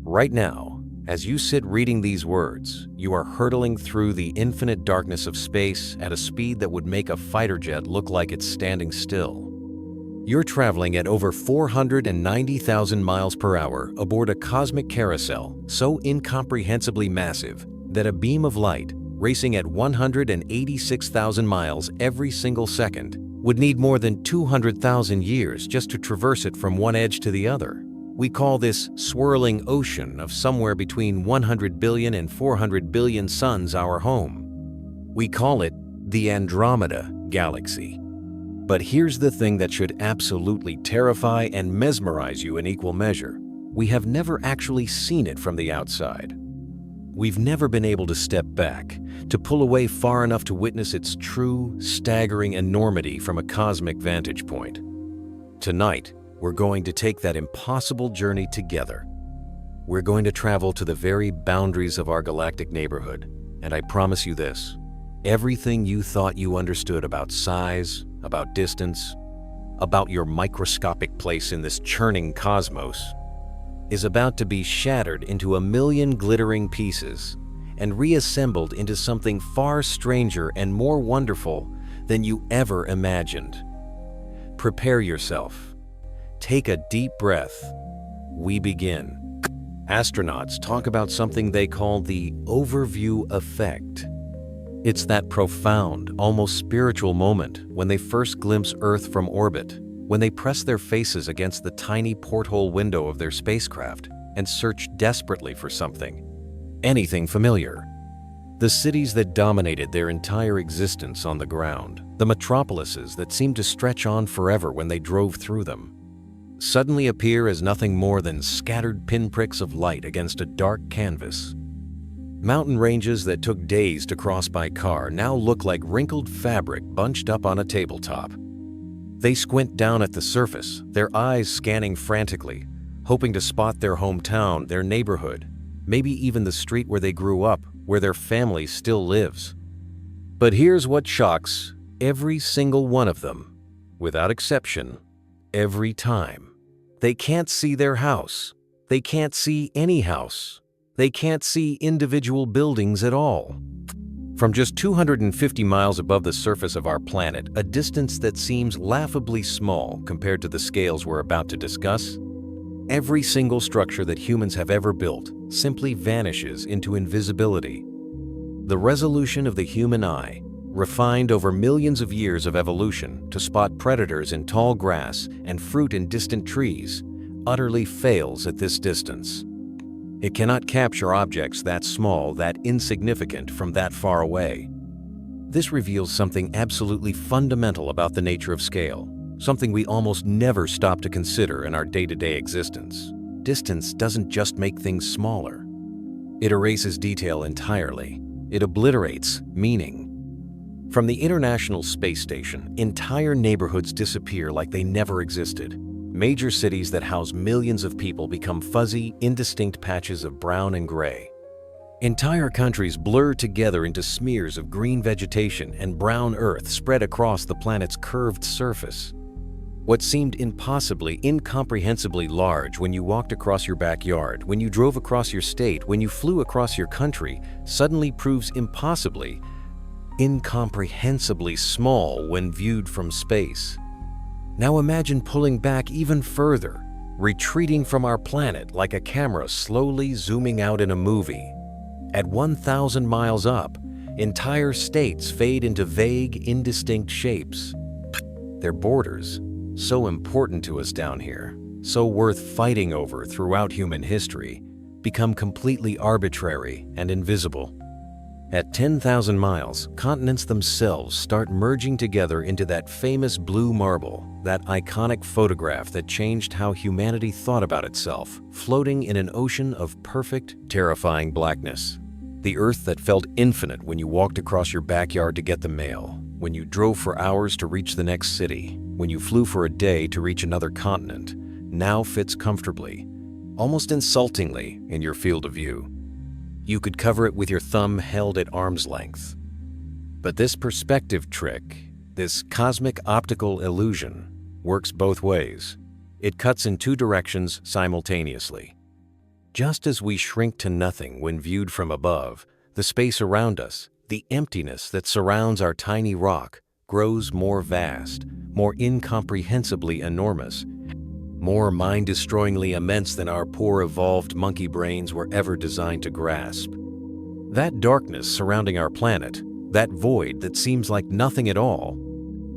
Right now, as you sit reading these words, you are hurtling through the infinite darkness of space at a speed that would make a fighter jet look like it's standing still. You're traveling at over 490,000 miles per hour aboard a cosmic carousel so incomprehensibly massive that a beam of light, racing at 186,000 miles every single second, would need more than 200,000 years just to traverse it from one edge to the other. We call this swirling ocean of somewhere between 100 billion and 400 billion suns our home. We call it the Andromeda Galaxy. But here's the thing that should absolutely terrify and mesmerize you in equal measure. We have never actually seen it from the outside. We've never been able to step back, to pull away far enough to witness its true, staggering enormity from a cosmic vantage point. Tonight, we're going to take that impossible journey together. We're going to travel to the very boundaries of our galactic neighborhood, and I promise you this: everything you thought you understood about size, about distance, about your microscopic place in this churning cosmos, is about to be shattered into a million glittering pieces and reassembled into something far stranger and more wonderful than you ever imagined. Prepare yourself. Take a deep breath. We begin. Astronauts talk about something they call the overview effect. It's that profound, almost spiritual moment when they first glimpse Earth from orbit, when they press their faces against the tiny porthole window of their spacecraft and search desperately for something, anything familiar. The cities that dominated their entire existence on the ground, the metropolises that seemed to stretch on forever when they drove through them, suddenly appear as nothing more than scattered pinpricks of light against a dark canvas. Mountain ranges that took days to cross by car now look like wrinkled fabric bunched up on a tabletop. They squint down at the surface, their eyes scanning frantically, hoping to spot their hometown, their neighborhood, maybe even the street where they grew up, where their family still lives. But here's what shocks every single one of them, without exception, every time. They can't see their house. They can't see any house. They can't see individual buildings at all. From just 250 miles above the surface of our planet, a distance that seems laughably small compared to the scales we're about to discuss, every single structure that humans have ever built simply vanishes into invisibility. The resolution of the human eye, refined over millions of years of evolution to spot predators in tall grass and fruit in distant trees, utterly fails at this distance. It cannot capture objects that small, that insignificant from that far away. This reveals something absolutely fundamental about the nature of scale, something we almost never stop to consider in our day-to-day existence. Distance doesn't just make things smaller. It erases detail entirely. It obliterates meaning. From the International Space Station, entire neighborhoods disappear like they never existed. Major cities that house millions of people become fuzzy, indistinct patches of brown and gray. Entire countries blur together into smears of green vegetation and brown earth spread across the planet's curved surface. What seemed impossibly, incomprehensibly large when you walked across your backyard, when you drove across your state, when you flew across your country, suddenly proves impossibly, incomprehensibly small when viewed from space. Now imagine pulling back even further, retreating from our planet like a camera slowly zooming out in a movie. At 1,000 miles up, entire states fade into vague, indistinct shapes. Their borders, so important to us down here, so worth fighting over throughout human history, become completely arbitrary and invisible. At 10,000 miles, continents themselves start merging together into that famous blue marble, that iconic photograph that changed how humanity thought about itself, floating in an ocean of perfect, terrifying blackness. The Earth that felt infinite when you walked across your backyard to get the mail, when you drove for hours to reach the next city, when you flew for a day to reach another continent, now fits comfortably, almost insultingly, in your field of view. You could cover it with your thumb held at arm's length. But this perspective trick, this cosmic optical illusion, works both ways. It cuts in two directions simultaneously. Just as we shrink to nothing when viewed from above, the space around us, the emptiness that surrounds our tiny rock, grows more vast, more incomprehensibly enormous, more mind-destroyingly immense than our poor evolved monkey brains were ever designed to grasp. That darkness surrounding our planet, that void that seems like nothing at all,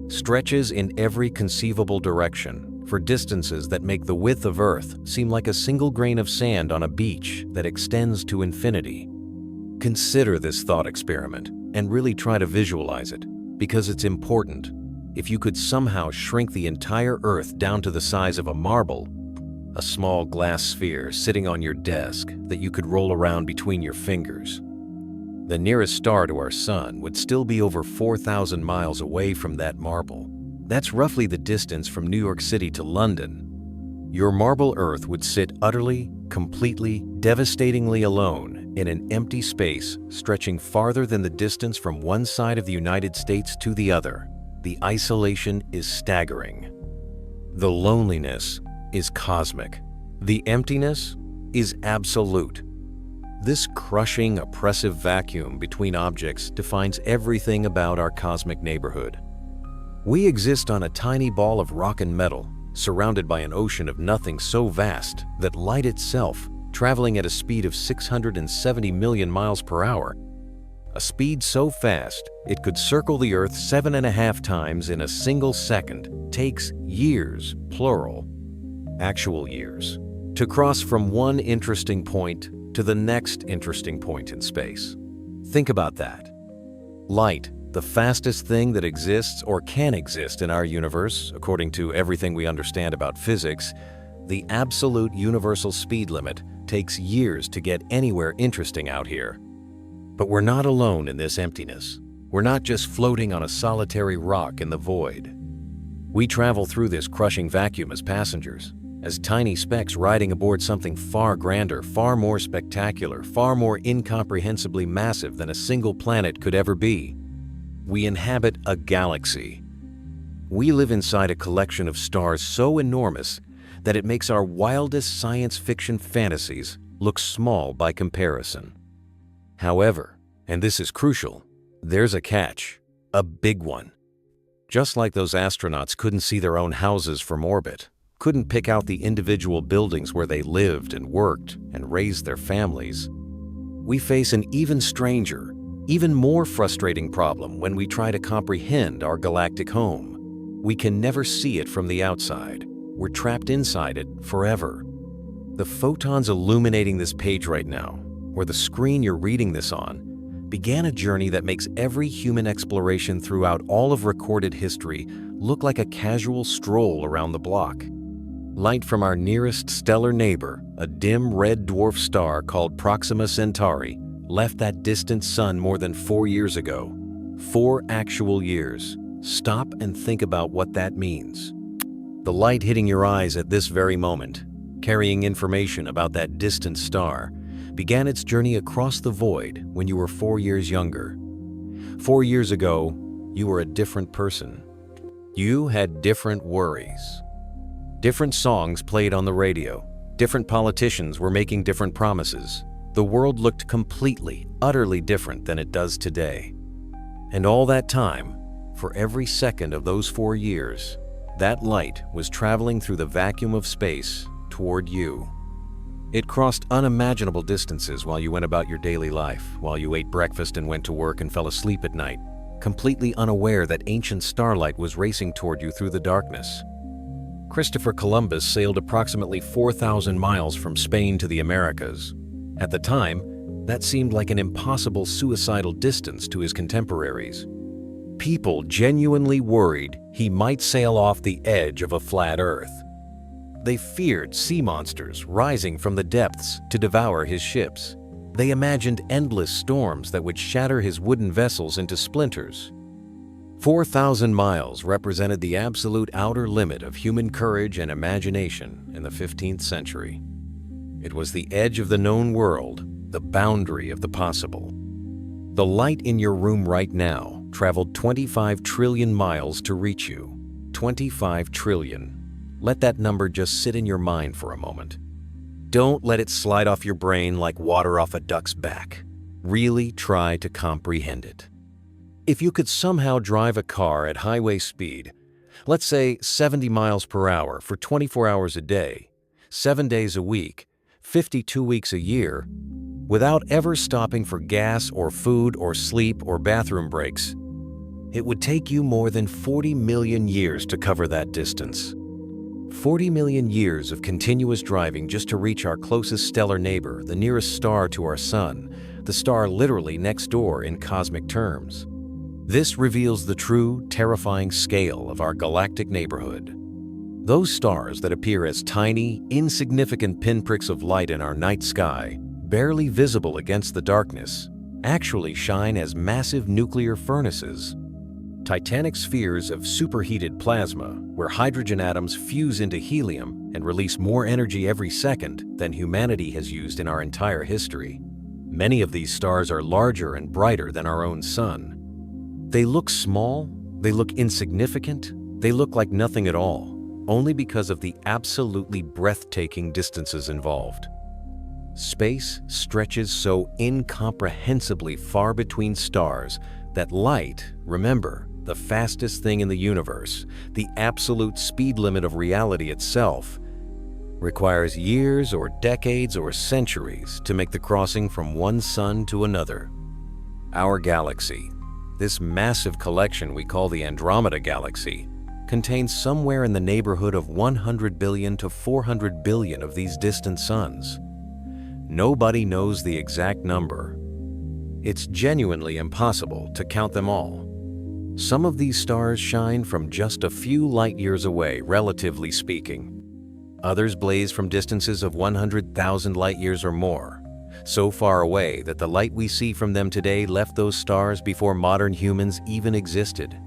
stretches in every conceivable direction for distances that make the width of Earth seem like a single grain of sand on a beach that extends to infinity. Consider this thought experiment and really try to visualize it, because it's important. If you could somehow shrink the entire Earth down to the size of a marble, a small glass sphere sitting on your desk that you could roll around between your fingers, the nearest star to our sun would still be over 4,000 miles away from that marble. That's roughly the distance from New York City to London. Your marble Earth would sit utterly, completely, devastatingly alone in an empty space stretching farther than the distance from one side of the United States to the other. The isolation is staggering. The loneliness is cosmic. The emptiness is absolute. This crushing, oppressive vacuum between objects defines everything about our cosmic neighborhood. We exist on a tiny ball of rock and metal, surrounded by an ocean of nothing so vast that light itself, traveling at a speed of 670 million miles per hour, a speed so fast it could circle the Earth 7.5 times in a single second, takes years, plural, actual years, to cross from one interesting point to the next interesting point in space. Think about that. Light, the fastest thing that exists or can exist in our universe, according to everything we understand about physics, the absolute universal speed limit takes years to get anywhere interesting out here. But we're not alone in this emptiness. We're not just floating on a solitary rock in the void. We travel through this crushing vacuum as passengers, as tiny specks riding aboard something far grander, far more spectacular, far more incomprehensibly massive than a single planet could ever be. We inhabit a galaxy. We live inside a collection of stars so enormous that it makes our wildest science fiction fantasies look small by comparison. However, and this is crucial, there's a catch, a big one. Just like those astronauts couldn't see their own houses from orbit, couldn't pick out the individual buildings where they lived and worked and raised their families, we face an even stranger, even more frustrating problem when we try to comprehend our galactic home. We can never see it from the outside. We're trapped inside it forever. The photons illuminating this page right now, or the screen you're reading this on, began a journey that makes every human exploration throughout all of recorded history look like a casual stroll around the block. Light from our nearest stellar neighbor, a dim red dwarf star called Proxima Centauri, left that distant sun more than 4 years ago. 4 actual years. Stop and think about what that means. The light hitting your eyes at this very moment, carrying information about that distant star, began its journey across the void when you were 4 years younger. 4 years ago, you were a different person. You had different worries. Different songs played on the radio. Different politicians were making different promises. The world looked completely, utterly different than it does today. And all that time, for every second of those 4 years, that light was traveling through the vacuum of space toward you. It crossed unimaginable distances while you went about your daily life, while you ate breakfast and went to work and fell asleep at night, completely unaware that ancient starlight was racing toward you through the darkness. Christopher Columbus sailed approximately 4,000 miles from Spain to the Americas. At the time, that seemed like an impossible suicidal distance to his contemporaries. People genuinely worried he might sail off the edge of a flat Earth. They feared sea monsters rising from the depths to devour his ships. They imagined endless storms that would shatter his wooden vessels into splinters. 4,000 miles represented the absolute outer limit of human courage and imagination in the 15th century. It was the edge of the known world, the boundary of the possible. The light in your room right now traveled 25 trillion miles to reach you. 25 trillion. Let that number just sit in your mind for a moment. Don't let it slide off your brain like water off a duck's back. Really try to comprehend it. If you could somehow drive a car at highway speed, let's say 70 miles per hour for 24 hours a day, 7 days a week, 52 weeks a year, without ever stopping for gas or food or sleep or bathroom breaks, it would take you more than 40 million years to cover that distance. 40 million years of continuous driving just to reach our closest stellar neighbor, the nearest star to our sun, the star literally next door in cosmic terms. This reveals the true, terrifying scale of our galactic neighborhood. Those stars that appear as tiny, insignificant pinpricks of light in our night sky, barely visible against the darkness, actually shine as massive nuclear furnaces. Titanic spheres of superheated plasma, where hydrogen atoms fuse into helium and release more energy every second than humanity has used in our entire history. Many of these stars are larger and brighter than our own sun. They look small, they look insignificant, they look like nothing at all, only because of the absolutely breathtaking distances involved. Space stretches so incomprehensibly far between stars that light, remember, the fastest thing in the universe, the absolute speed limit of reality itself, requires years or decades or centuries to make the crossing from one sun to another. Our galaxy, this massive collection we call the Andromeda Galaxy, contains somewhere in the neighborhood of 100 billion to 400 billion of these distant suns. Nobody knows the exact number. It's genuinely impossible to count them all. Some of these stars shine from just a few light years away, relatively speaking. Others blaze from distances of 100,000 light years or more, so far away that the light we see from them today left those stars before modern humans even existed.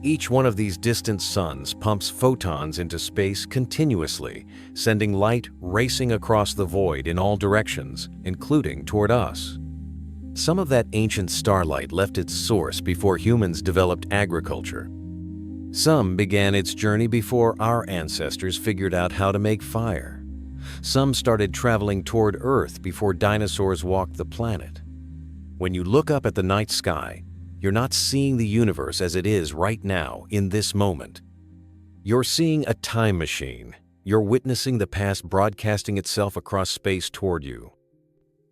Each one of these distant suns pumps photons into space continuously, sending light racing across the void in all directions, including toward us. Some of that ancient starlight left its source before humans developed agriculture. Some began its journey before our ancestors figured out how to make fire. Some started traveling toward Earth before dinosaurs walked the planet. When you look up at the night sky, you're not seeing the universe as it is right now, in this moment. You're seeing a time machine. You're witnessing the past broadcasting itself across space toward you.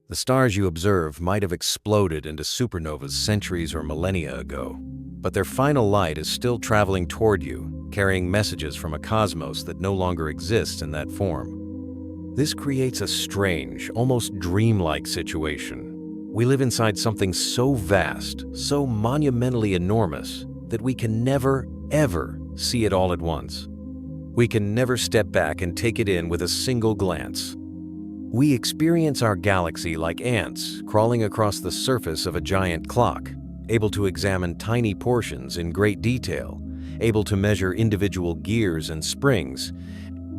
The stars you observe might have exploded into supernovas centuries or millennia ago, but their final light is still traveling toward you, carrying messages from a cosmos that no longer exists in that form. This creates a strange, almost dreamlike situation. We live inside something so vast, so monumentally enormous, that we can never, ever see it all at once. We can never step back and take it in with a single glance. We experience our galaxy like ants crawling across the surface of a giant clock, able to examine tiny portions in great detail, able to measure individual gears and springs,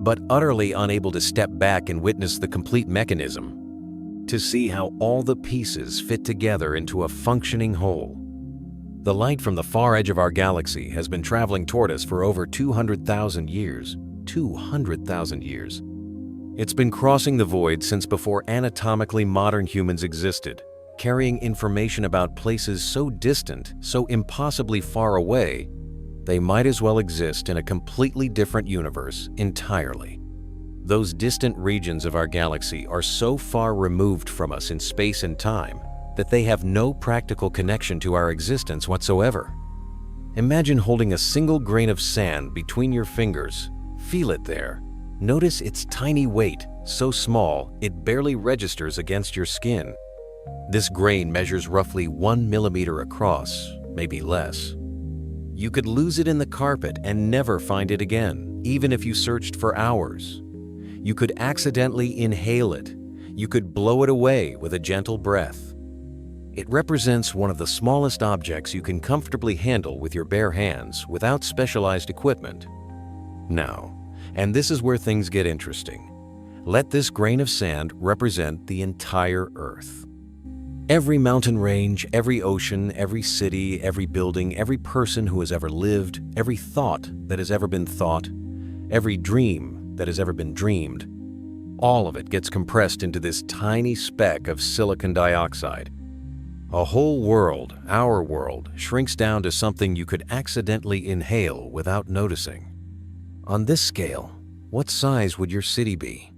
but utterly unable to step back and witness the complete mechanism, to see how all the pieces fit together into a functioning whole. The light from the far edge of our galaxy has been traveling toward us for over 200,000 years. 200,000 years. It's been crossing the void since before anatomically modern humans existed, carrying information about places so distant, so impossibly far away, they might as well exist in a completely different universe entirely. Those distant regions of our galaxy are so far removed from us in space and time that they have no practical connection to our existence whatsoever. Imagine holding a single grain of sand between your fingers. Feel it there. Notice its tiny weight, so small it barely registers against your skin. This grain measures roughly 1 millimeter across, maybe less. You could lose it in the carpet and never find it again, even if you searched for hours. You could accidentally inhale it. You could blow it away with a gentle breath. It represents one of the smallest objects you can comfortably handle with your bare hands without specialized equipment. Now, and this is where things get interesting. Let this grain of sand represent the entire Earth. Every mountain range, every ocean, every city, every building, every person who has ever lived, every thought that has ever been thought, every dream that has ever been dreamed. All of it gets compressed into this tiny speck of silicon dioxide. A whole world, our world, shrinks down to something you could accidentally inhale without noticing. On this scale, what size would your city be?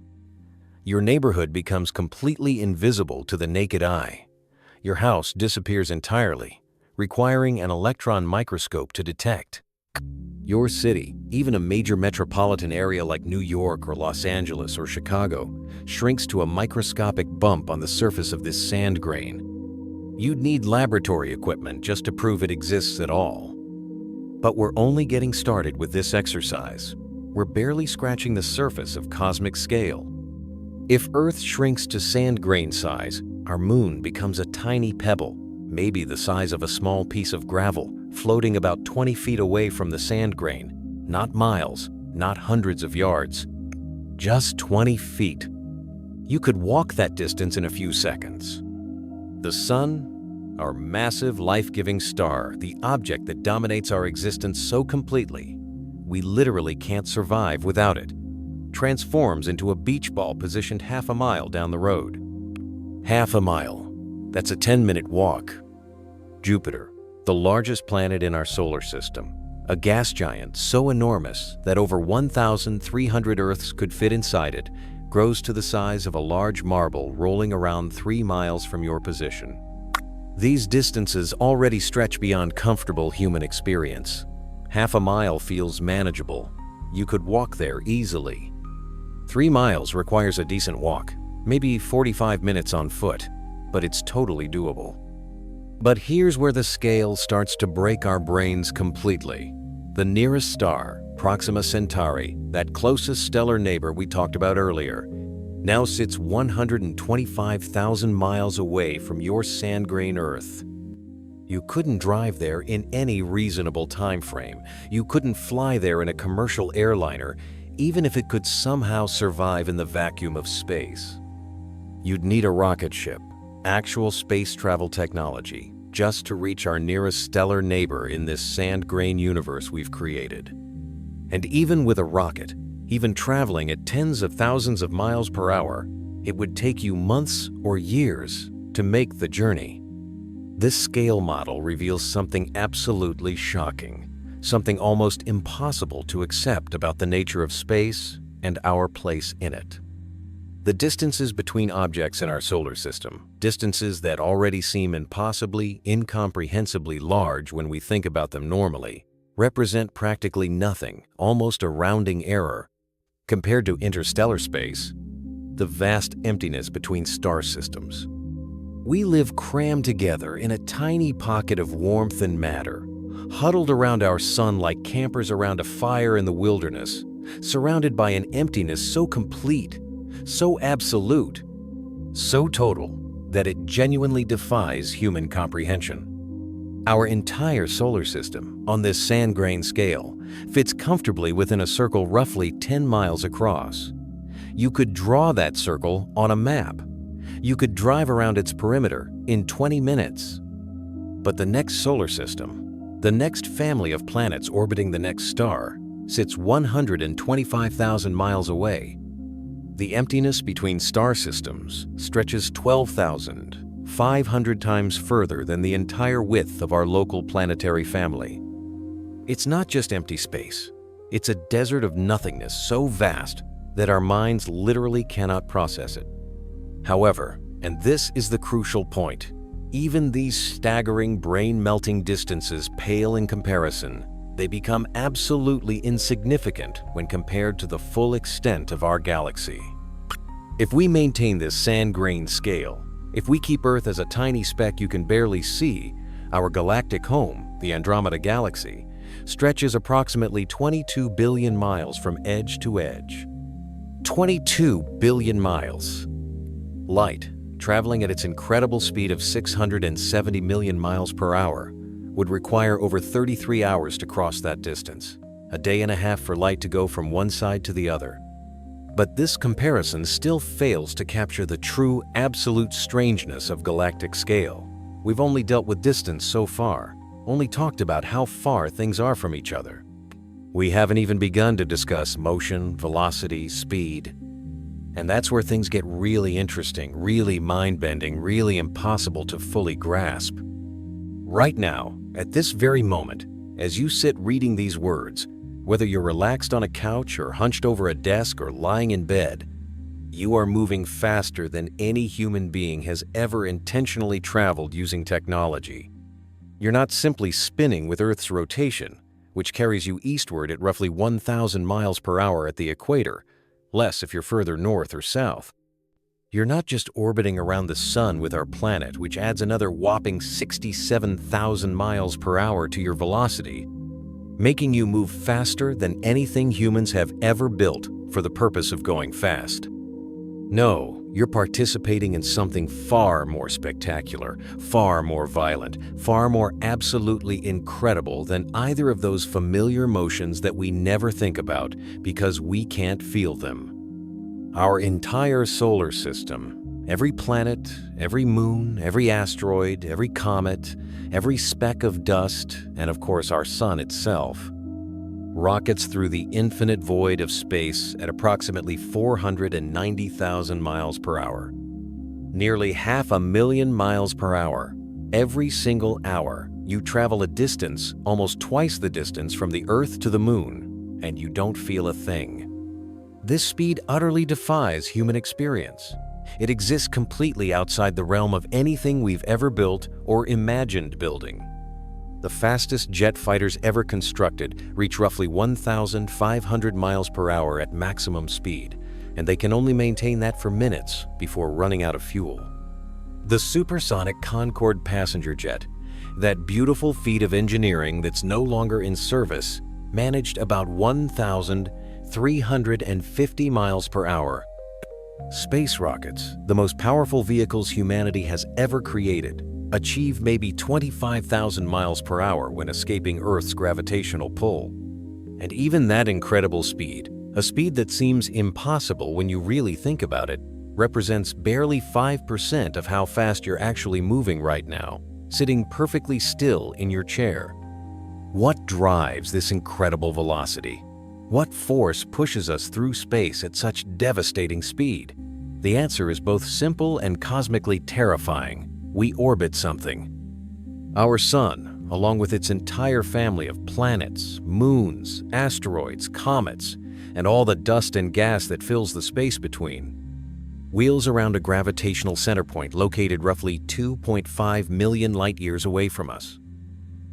Your neighborhood becomes completely invisible to the naked eye. Your house disappears entirely, requiring an electron microscope to detect. Your city, even a major metropolitan area like New York or Los Angeles or Chicago, shrinks to a microscopic bump on the surface of this sand grain. You'd need laboratory equipment just to prove it exists at all. But we're only getting started with this exercise. We're barely scratching the surface of cosmic scale. If Earth shrinks to sand grain size, our moon becomes a tiny pebble, maybe the size of a small piece of gravel, floating about 20 feet away from the sand grain. Not miles, not hundreds of yards, just 20 feet. You could walk that distance in a few seconds. The sun, our massive life-giving star, the object that dominates our existence so completely, we literally can't survive without it, transforms into a beach ball positioned half a mile down the road. Half a mile. That's a 10-minute walk. Jupiter, the largest planet in our solar system, a gas giant so enormous that over 1,300 Earths could fit inside it, grows to the size of a large marble rolling around 3 miles from your position. These distances already stretch beyond comfortable human experience. Half a mile feels manageable. You could walk there easily. 3 miles requires a decent walk, maybe 45 minutes on foot, but it's totally doable. But here's where the scale starts to break our brains completely. The nearest star, Proxima Centauri, that closest stellar neighbor we talked about earlier, now sits 125,000 miles away from your sand-grain Earth. You couldn't drive there in any reasonable time frame. You couldn't fly there in a commercial airliner, even if it could somehow survive in the vacuum of space. You'd need a rocket ship, actual space travel technology, just to reach our nearest stellar neighbor in this sand-grain universe we've created. And even with a rocket, even traveling at tens of thousands of miles per hour, it would take you months or years to make the journey. This scale model reveals something absolutely shocking, something almost impossible to accept about the nature of space and our place in it. The distances between objects in our solar system, distances that already seem impossibly, incomprehensibly large when we think about them normally, represent practically nothing, almost a rounding error. Compared to interstellar space, the vast emptiness between star systems. We live crammed together in a tiny pocket of warmth and matter, huddled around our sun like campers around a fire in the wilderness, surrounded by an emptiness so complete, so absolute, so total, that it genuinely defies human comprehension. Our entire solar system, on this sand-grain scale, fits comfortably within a circle roughly 10 miles across. You could draw that circle on a map. You could drive around its perimeter in 20 minutes. But the next solar system, the next family of planets orbiting the next star, sits 125,000 miles away. The emptiness between star systems stretches 12,500 times further than the entire width of our local planetary family. It's not just empty space. It's a desert of nothingness so vast that our minds literally cannot process it. However, and this is the crucial point, even these staggering, brain-melting distances pale in comparison. They become absolutely insignificant when compared to the full extent of our galaxy. If we maintain this sand-grain scale, if we keep Earth as a tiny speck you can barely see, our galactic home, the Andromeda Galaxy, stretches approximately 22 billion miles from edge to edge. 22 billion miles. Light, traveling at its incredible speed of 670 million miles per hour, would require over 33 hours to cross that distance, a day and a half for light to go from one side to the other. But this comparison still fails to capture the true, absolute strangeness of galactic scale. We've only dealt with distance so far, only talked about how far things are from each other. We haven't even begun to discuss motion, velocity, speed. And that's where things get really interesting, really mind-bending, really impossible to fully grasp. Right now, at this very moment, as you sit reading these words, whether you're relaxed on a couch or hunched over a desk or lying in bed, you are moving faster than any human being has ever intentionally traveled using technology. You're not simply spinning with Earth's rotation, which carries you eastward at roughly 1,000 miles per hour at the equator, less if you're further north or south. You're not just orbiting around the sun with our planet, which adds another whopping 67,000 miles per hour to your velocity, making you move faster than anything humans have ever built for the purpose of going fast. No, you're participating in something far more spectacular, far more violent, far more absolutely incredible than either of those familiar motions that we never think about because we can't feel them. Our entire solar system, every planet, every moon, every asteroid, every comet, every speck of dust, and of course our sun itself, rockets through the infinite void of space at approximately 490,000 miles per hour. Nearly 500,000 miles per hour. Every single hour, you travel a distance almost twice the distance from the Earth to the Moon, and you don't feel a thing. This speed utterly defies human experience. It exists completely outside the realm of anything we've ever built or imagined building. The fastest jet fighters ever constructed reach roughly 1,500 miles per hour at maximum speed, and they can only maintain that for minutes before running out of fuel. The supersonic Concorde passenger jet, that beautiful feat of engineering that's no longer in service, managed about 1,350 miles per hour. Space rockets, the most powerful vehicles humanity has ever created, achieve maybe 25,000 miles per hour when escaping Earth's gravitational pull. And even that incredible speed, a speed that seems impossible when you really think about it, represents barely 5% of how fast you're actually moving right now, sitting perfectly still in your chair. What drives this incredible velocity? What force pushes us through space at such devastating speed? The answer is both simple and cosmically terrifying. We orbit something. Our sun, along with its entire family of planets, moons, asteroids, comets, and all the dust and gas that fills the space between, wheels around a gravitational center point located roughly 2.5 million light-years away from us.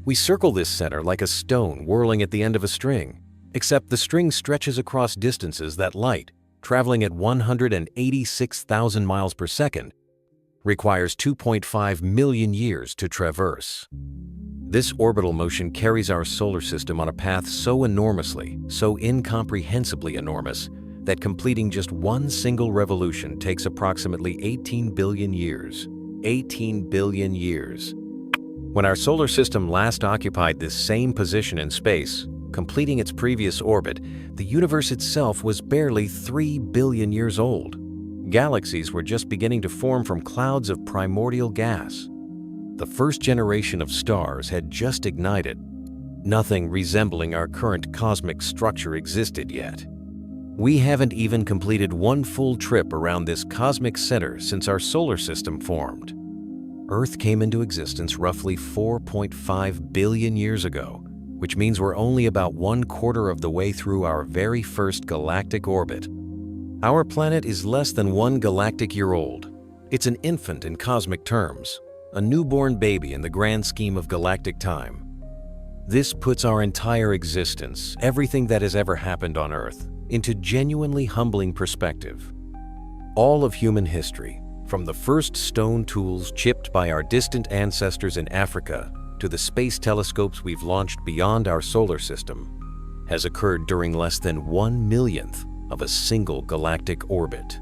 We circle this center like a stone whirling at the end of a string, except the string stretches across distances that light, traveling at 186,000 miles per second, requires 2.5 million years to traverse. This orbital motion carries our solar system on a path so enormously, so incomprehensibly enormous, that completing just one single revolution takes approximately 18 billion years. 18 billion years. When our solar system last occupied this same position in space, completing its previous orbit, the universe itself was barely 3 billion years old. Galaxies were just beginning to form from clouds of primordial gas. The first generation of stars had just ignited. Nothing resembling our current cosmic structure existed yet. We haven't even completed one full trip around this cosmic center since our solar system formed. Earth came into existence roughly 4.5 billion years ago, which means we're only about 1/4 of the way through our very first galactic orbit. Our planet is less than 1 galactic year old. It's an infant in cosmic terms, a newborn baby in the grand scheme of galactic time. This puts our entire existence, everything that has ever happened on Earth, into genuinely humbling perspective. All of human history, from the first stone tools chipped by our distant ancestors in Africa to the space telescopes we've launched beyond our solar system, has occurred during less than 1/1,000,000th of a single galactic orbit.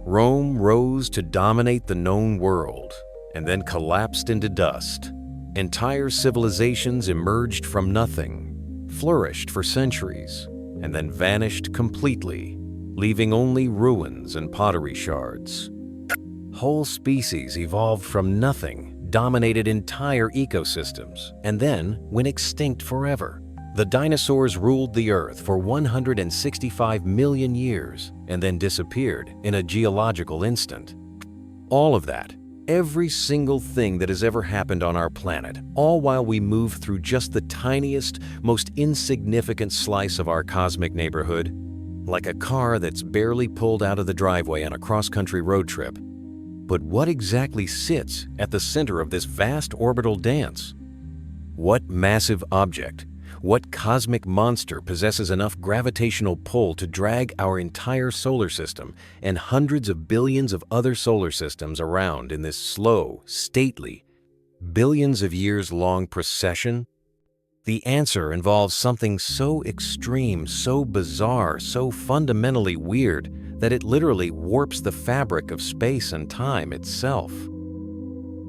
Rome rose to dominate the known world and then collapsed into dust. Entire civilizations emerged from nothing, flourished for centuries, and then vanished completely, leaving only ruins and pottery shards. Whole species evolved from nothing, dominated entire ecosystems, and then went extinct forever. The dinosaurs ruled the Earth for 165 million years and then disappeared in a geological instant. All of that, every single thing that has ever happened on our planet, all while we move through just the tiniest, most insignificant slice of our cosmic neighborhood, like a car that's barely pulled out of the driveway on a cross-country road trip. But what exactly sits at the center of this vast orbital dance? What massive object, what cosmic monster possesses enough gravitational pull to drag our entire solar system and hundreds of billions of other solar systems around in this slow, stately, billions of years long procession? The answer involves something so extreme, so bizarre, so fundamentally weird that it literally warps the fabric of space and time itself.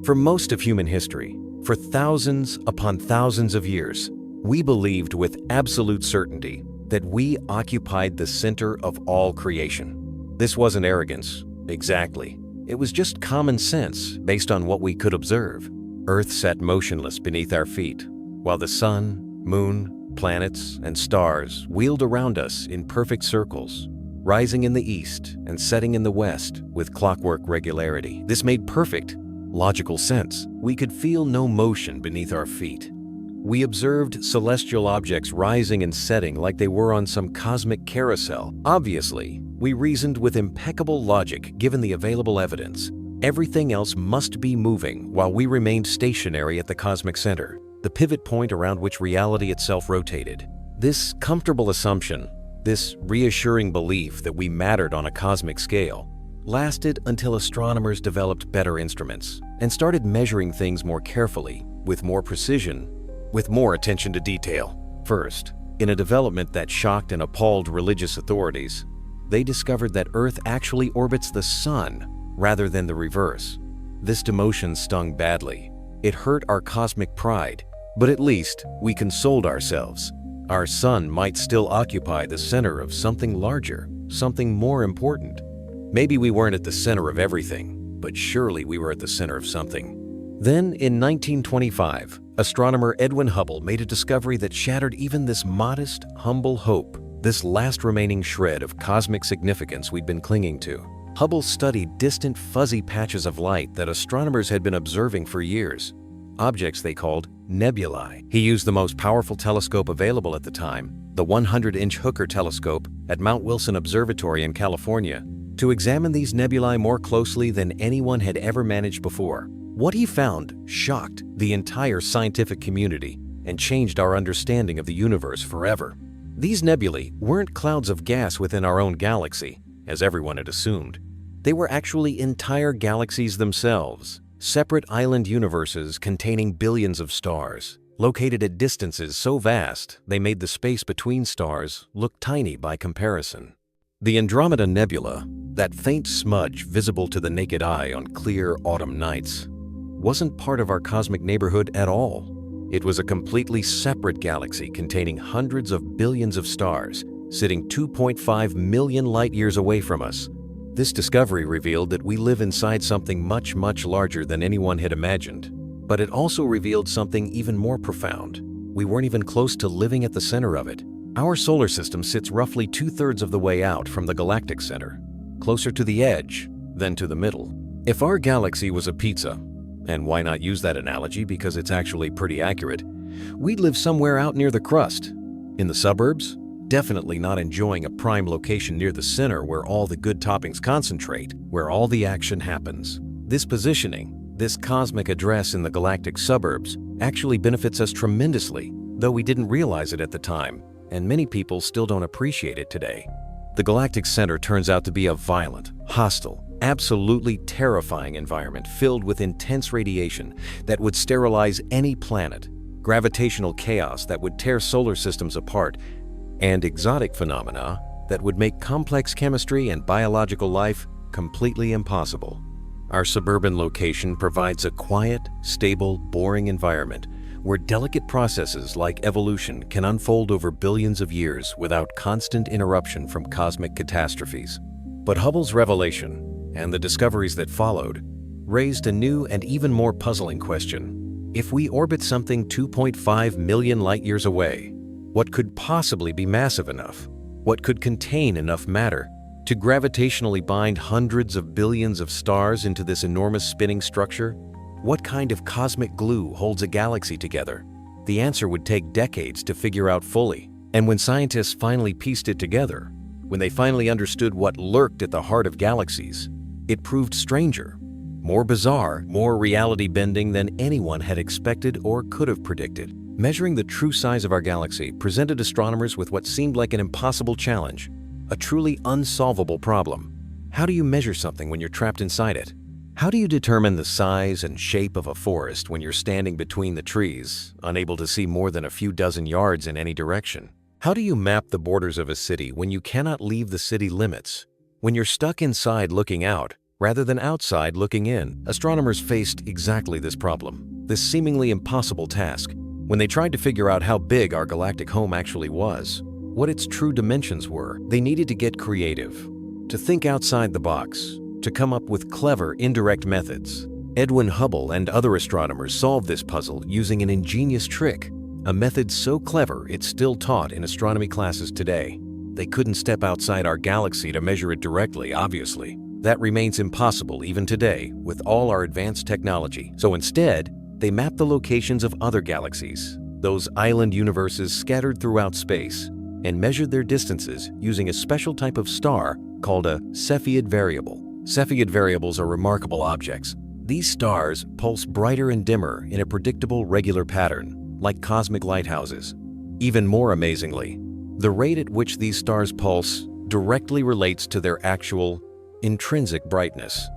For most of human history, for thousands upon thousands of years, we believed with absolute certainty that we occupied the center of all creation. This wasn't arrogance, exactly. It was just common sense based on what we could observe. Earth sat motionless beneath our feet, while the sun, moon, planets, and stars wheeled around us in perfect circles, rising in the east and setting in the west with clockwork regularity. This made perfect, logical sense. We could feel no motion beneath our feet. We observed celestial objects rising and setting like they were on some cosmic carousel. Obviously, we reasoned with impeccable logic given the available evidence. Everything else must be moving while we remained stationary at the cosmic center, the pivot point around which reality itself rotated. This comfortable assumption, this reassuring belief that we mattered on a cosmic scale, lasted until astronomers developed better instruments and started measuring things more carefully, with more precision, with more attention to detail. First, in a development that shocked and appalled religious authorities, they discovered that Earth actually orbits the Sun rather than the reverse. This demotion stung badly. It hurt our cosmic pride, but at least we consoled ourselves. Our Sun might still occupy the center of something larger, something more important. Maybe we weren't at the center of everything, but surely we were at the center of something. Then, in 1925, astronomer Edwin Hubble made a discovery that shattered even this modest, humble hope, this last remaining shred of cosmic significance we'd been clinging to. Hubble studied distant fuzzy patches of light that astronomers had been observing for years, objects they called nebulae. He used the most powerful telescope available at the time, the 100-inch Hooker telescope at Mount Wilson Observatory in California, to examine these nebulae more closely than anyone had ever managed before. What he found shocked the entire scientific community and changed our understanding of the universe forever. These nebulae weren't clouds of gas within our own galaxy, as everyone had assumed. They were actually entire galaxies themselves, separate island universes containing billions of stars, located at distances so vast they made the space between stars look tiny by comparison. The Andromeda Nebula, that faint smudge visible to the naked eye on clear autumn nights, wasn't part of our cosmic neighborhood at all. It was a completely separate galaxy containing hundreds of billions of stars, sitting 2.5 million light-years away from us. This discovery revealed that we live inside something much, much larger than anyone had imagined. But it also revealed something even more profound. We weren't even close to living at the center of it. Our solar system sits roughly 2/3 of the way out from the galactic center, closer to the edge than to the middle. If our galaxy was a pizza, and why not use that analogy because it's actually pretty accurate, we'd live somewhere out near the crust. In the suburbs, definitely not enjoying a prime location near the center where all the good toppings concentrate, where all the action happens. This positioning, this cosmic address in the galactic suburbs, actually benefits us tremendously, though we didn't realize it at the time, and many people still don't appreciate it today. The galactic center turns out to be a violent, hostile, absolutely terrifying environment filled with intense radiation that would sterilize any planet, gravitational chaos that would tear solar systems apart, and exotic phenomena that would make complex chemistry and biological life completely impossible. Our suburban location provides a quiet, stable, boring environment where delicate processes like evolution can unfold over billions of years without constant interruption from cosmic catastrophes. But Hubble's revelation, and the discoveries that followed, raised a new and even more puzzling question. If we orbit something 2.5 million light-years away, What could possibly be massive enough? What could contain enough matter to gravitationally bind hundreds of billions of stars into this enormous spinning structure? What kind of cosmic glue holds a galaxy together? The answer would take decades to figure out fully. And when scientists finally pieced it together, when they finally understood what lurked at the heart of galaxies, it proved stranger, more bizarre, more reality-bending than anyone had expected or could have predicted. Measuring the true size of our galaxy presented astronomers with what seemed like an impossible challenge, a truly unsolvable problem. How do you measure something when you're trapped inside it? How do you determine the size and shape of a forest when you're standing between the trees, unable to see more than a few dozen yards in any direction? How do you map the borders of a city when you cannot leave the city limits? When you're stuck inside looking out, rather than outside looking in, astronomers faced exactly this problem, this seemingly impossible task. When they tried to figure out how big our galactic home actually was, what its true dimensions were, they needed to get creative, to think outside the box, to come up with clever, indirect methods. Edwin Hubble and other astronomers solved this puzzle using an ingenious trick, a method so clever it's still taught in astronomy classes today. They couldn't step outside our galaxy to measure it directly, obviously. That remains impossible even today with all our advanced technology. So instead, they mapped the locations of other galaxies, those island universes scattered throughout space, and measured their distances using a special type of star called a Cepheid variable. Cepheid variables are remarkable objects. These stars pulse brighter and dimmer in a predictable, regular pattern, like cosmic lighthouses. Even more amazingly, the rate at which these stars pulse directly relates to their actual intrinsic brightness.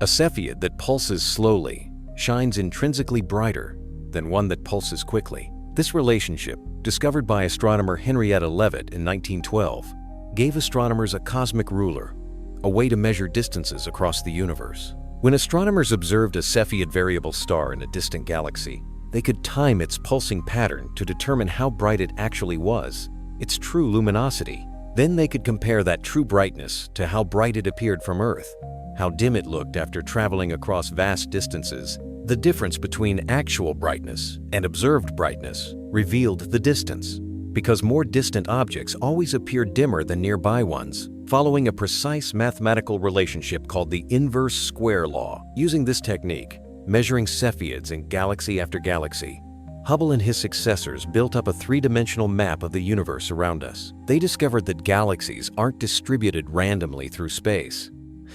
A Cepheid that pulses slowly shines intrinsically brighter than one that pulses quickly. This relationship, discovered by astronomer Henrietta Leavitt in 1912, gave astronomers a cosmic ruler, a way to measure distances across the universe. When astronomers observed a Cepheid variable star in a distant galaxy, they could time its pulsing pattern to determine how bright it actually was, its true luminosity. Then they could compare that true brightness to how bright it appeared from Earth, how dim it looked after traveling across vast distances. The difference between actual brightness and observed brightness revealed the distance, because more distant objects always appear dimmer than nearby ones, following a precise mathematical relationship called the inverse square law. Using this technique, measuring Cepheids in galaxy after galaxy, Hubble and his successors built up a three-dimensional map of the universe around us. They discovered that galaxies aren't distributed randomly through space.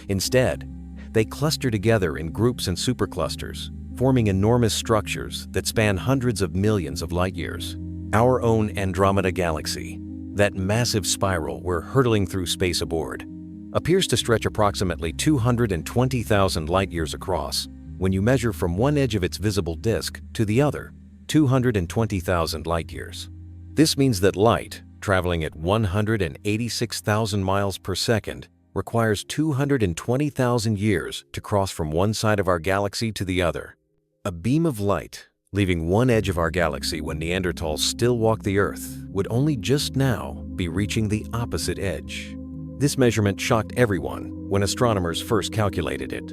Instead, they cluster together in groups and superclusters, forming enormous structures that span hundreds of millions of light years. Our own Andromeda Galaxy, that massive spiral we're hurtling through space aboard, appears to stretch approximately 220,000 light years across when you measure from one edge of its visible disk to the other, 220,000 light years. This means that light, traveling at 186,000 miles per second, requires 220,000 years to cross from one side of our galaxy to the other. A beam of light, leaving one edge of our galaxy when Neanderthals still walked the Earth, would only just now be reaching the opposite edge. This measurement shocked everyone when astronomers first calculated it.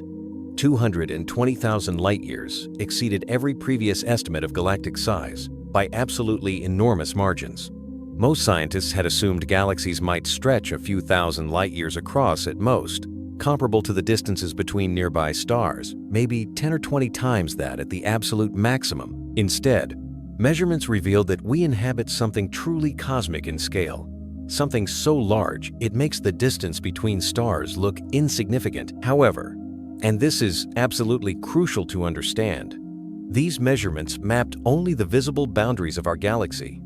220,000 light years exceeded every previous estimate of galactic size by absolutely enormous margins. Most scientists had assumed galaxies might stretch a few thousand light years across at most, comparable to the distances between nearby stars, maybe 10 or 20 times that at the absolute maximum. Instead, measurements revealed that we inhabit something truly cosmic in scale, something so large it makes the distance between stars look insignificant. However, and this is absolutely crucial to understand, these measurements mapped only the visible boundaries of our galaxy,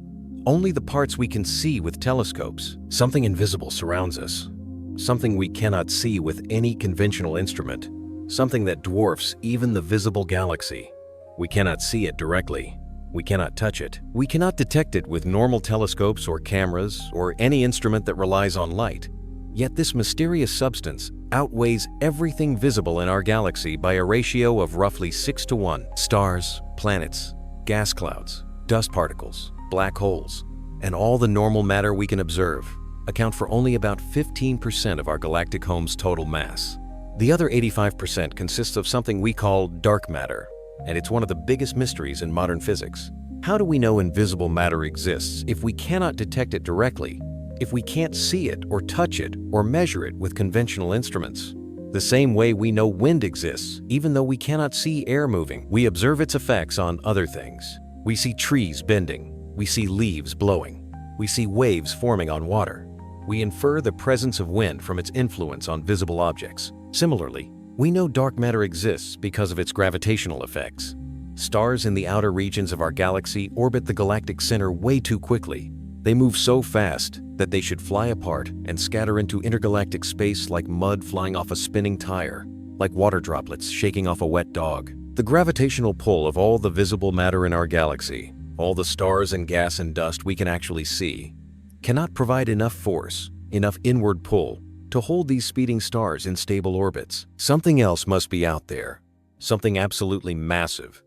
only the parts we can see with telescopes. Something invisible surrounds us, something we cannot see with any conventional instrument, something that dwarfs even the visible galaxy. We cannot see it directly. We cannot touch it. We cannot detect it with normal telescopes or cameras or any instrument that relies on light. Yet this mysterious substance outweighs everything visible in our galaxy by a ratio of roughly 6:1. Stars, planets, gas clouds, dust particles, black holes, and all the normal matter we can observe account for only about 15% of our galactic home's total mass. The other 85% consists of something we call dark matter, and it's one of the biggest mysteries in modern physics. How do we know invisible matter exists if we cannot detect it directly, if we can't see it or touch it or measure it with conventional instruments? The same way we know wind exists, even though we cannot see air moving, we observe its effects on other things. We see trees bending, we see leaves blowing, we see waves forming on water. We infer the presence of wind from its influence on visible objects. Similarly, we know dark matter exists because of its gravitational effects. Stars in the outer regions of our galaxy orbit the galactic center way too quickly. They move so fast that they should fly apart and scatter into intergalactic space like mud flying off a spinning tire, like water droplets shaking off a wet dog. The gravitational pull of all the visible matter in our galaxy, all the stars and gas and dust we can actually see, cannot provide enough force, enough inward pull, to hold these speeding stars in stable orbits. Something else must be out there, something absolutely massive.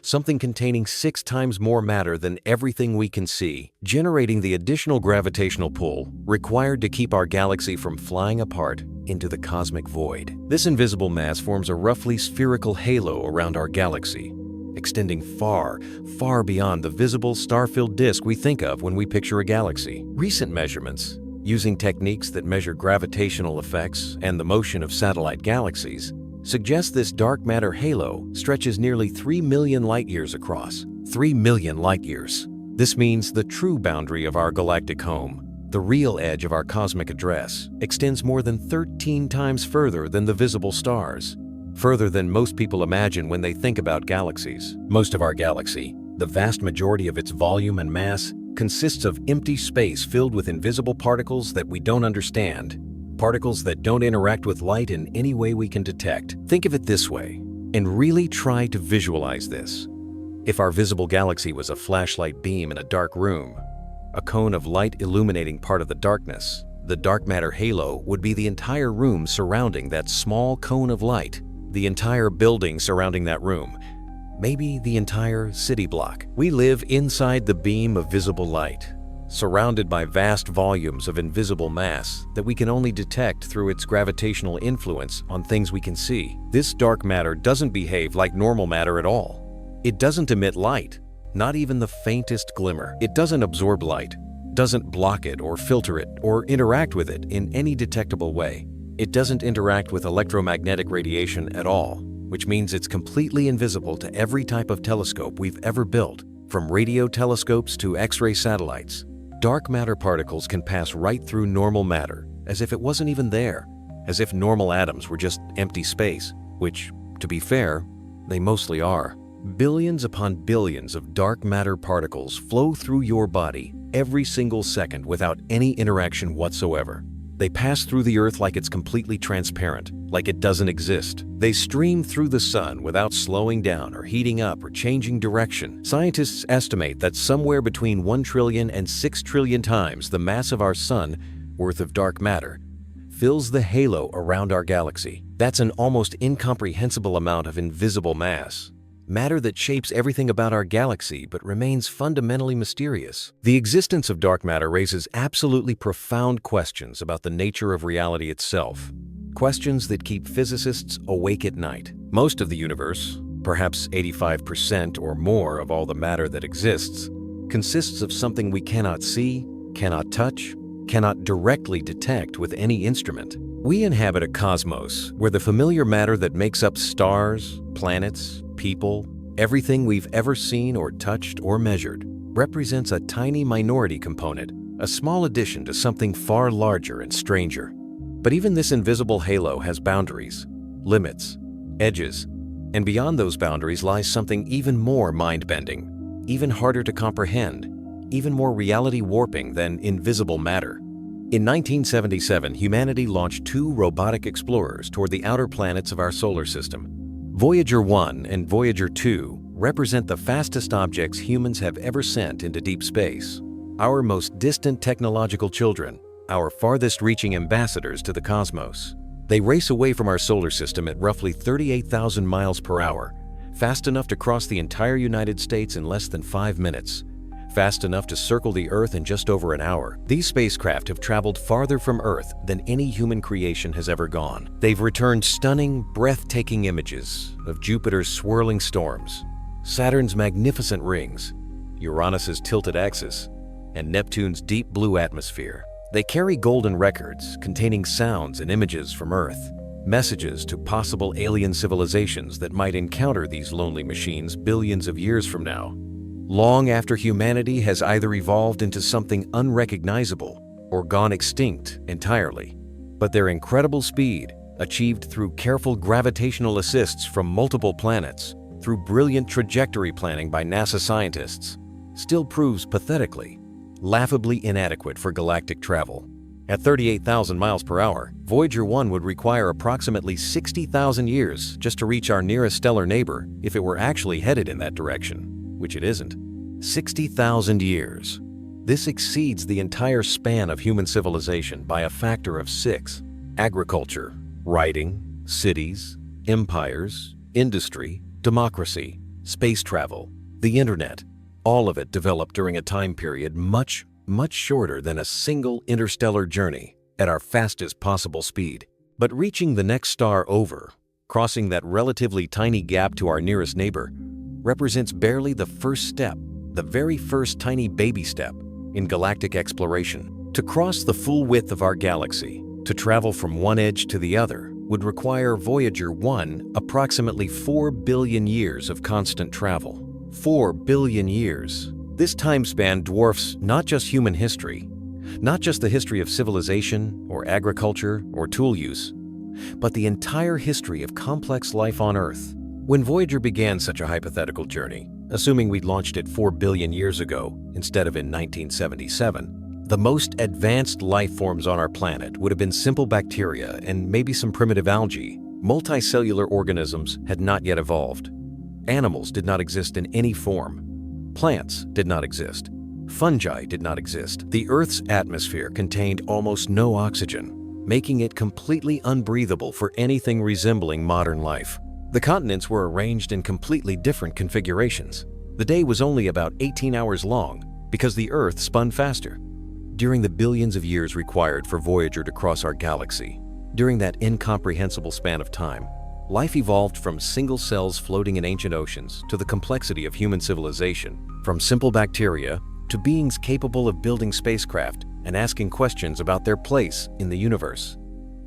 Something containing 6 times more matter than everything we can see, generating the additional gravitational pull required to keep our galaxy from flying apart into the cosmic void. This invisible mass forms a roughly spherical halo around our galaxy, extending far, far beyond the visible star-filled disk we think of when we picture a galaxy. Recent measurements, using techniques that measure gravitational effects and the motion of satellite galaxies, suggest this dark matter halo stretches nearly 3 million light-years across. 3 million light-years. This means the true boundary of our galactic home, the real edge of our cosmic address, extends more than 13 times further than the visible stars, further than most people imagine when they think about galaxies. Most of our galaxy, the vast majority of its volume and mass, consists of empty space filled with invisible particles that we don't understand. Particles that don't interact with light in any way we can detect. Think of it this way, and really try to visualize this. If our visible galaxy was a flashlight beam in a dark room, a cone of light illuminating part of the darkness, the dark matter halo would be the entire room surrounding that small cone of light, the entire building surrounding that room, maybe the entire city block. We live inside the beam of visible light, surrounded by vast volumes of invisible mass that we can only detect through its gravitational influence on things we can see. This dark matter doesn't behave like normal matter at all. It doesn't emit light, not even the faintest glimmer. It doesn't absorb light, doesn't block it or filter it or interact with it in any detectable way. It doesn't interact with electromagnetic radiation at all, which means it's completely invisible to every type of telescope we've ever built, from radio telescopes to X-ray satellites. Dark matter particles can pass right through normal matter, as if it wasn't even there, as if normal atoms were just empty space, which, to be fair, they mostly are. Billions upon billions of dark matter particles flow through your body every single second without any interaction whatsoever. They pass through the Earth like it's completely transparent, like it doesn't exist. They stream through the sun without slowing down or heating up or changing direction. Scientists estimate that somewhere between 1 trillion and 6 trillion times the mass of our sun worth of dark matter fills the halo around our galaxy. That's an almost incomprehensible amount of invisible mass. Matter that shapes everything about our galaxy but remains fundamentally mysterious. The existence of dark matter raises absolutely profound questions about the nature of reality itself. Questions that keep physicists awake at night. Most of the universe, perhaps 85% or more of all the matter that exists, consists of something we cannot see, cannot touch, cannot directly detect with any instrument. We inhabit a cosmos where the familiar matter that makes up stars, planets, people, everything we've ever seen or touched or measured, represents a tiny minority component, a small addition to something far larger and stranger. But even this invisible halo has boundaries, limits, edges, and beyond those boundaries lies something even more mind-bending, even harder to comprehend, even more reality-warping than invisible matter. In 1977, humanity launched 2 robotic explorers toward the outer planets of our solar system. Voyager 1 and Voyager 2 represent the fastest objects humans have ever sent into deep space, our most distant technological children, our farthest-reaching ambassadors to the cosmos. They race away from our solar system at roughly 38,000 miles per hour, fast enough to cross the entire United States in less than 5 minutes, fast enough to circle the Earth in just over an hour. These spacecraft have traveled farther from Earth than any human creation has ever gone. They've returned stunning, breathtaking images of Jupiter's swirling storms, Saturn's magnificent rings, Uranus's tilted axis, and Neptune's deep blue atmosphere. They carry golden records containing sounds and images from Earth, messages to possible alien civilizations that might encounter these lonely machines billions of years from now, long after humanity has either evolved into something unrecognizable or gone extinct entirely. But their incredible speed, achieved through careful gravitational assists from multiple planets, through brilliant trajectory planning by NASA scientists, still proves pathetically, laughably inadequate for galactic travel. At 38,000 miles per hour, Voyager 1 would require approximately 60,000 years just to reach our nearest stellar neighbor if it were actually headed in that direction, which it isn't. 60,000 years. This exceeds the entire span of human civilization by a factor of 6. Agriculture, writing, cities, empires, industry, democracy, space travel, the internet, all of it developed during a time period much shorter than a single interstellar journey at our fastest possible speed. But reaching the next star over, crossing that relatively tiny gap to our nearest neighbor, represents barely the first step, the very first tiny baby step in galactic exploration. To cross the full width of our galaxy, to travel from one edge to the other, would require Voyager 1 approximately 4 billion years of constant travel. 4 billion years. This time span dwarfs not just human history, not just the history of civilization or agriculture or tool use, but the entire history of complex life on Earth. When Voyager began such a hypothetical journey, assuming we'd launched it 4 billion years ago instead of in 1977, the most advanced life forms on our planet would have been simple bacteria and maybe some primitive algae. Multicellular organisms had not yet evolved. Animals did not exist in any form. Plants did not exist. Fungi did not exist. The Earth's atmosphere contained almost no oxygen, making it completely unbreathable for anything resembling modern life. The continents were arranged in completely different configurations. The day was only about 18 hours long because the Earth spun faster. During the billions of years required for Voyager to cross our galaxy, during that incomprehensible span of time, life evolved from single cells floating in ancient oceans to the complexity of human civilization, from simple bacteria to beings capable of building spacecraft and asking questions about their place in the universe.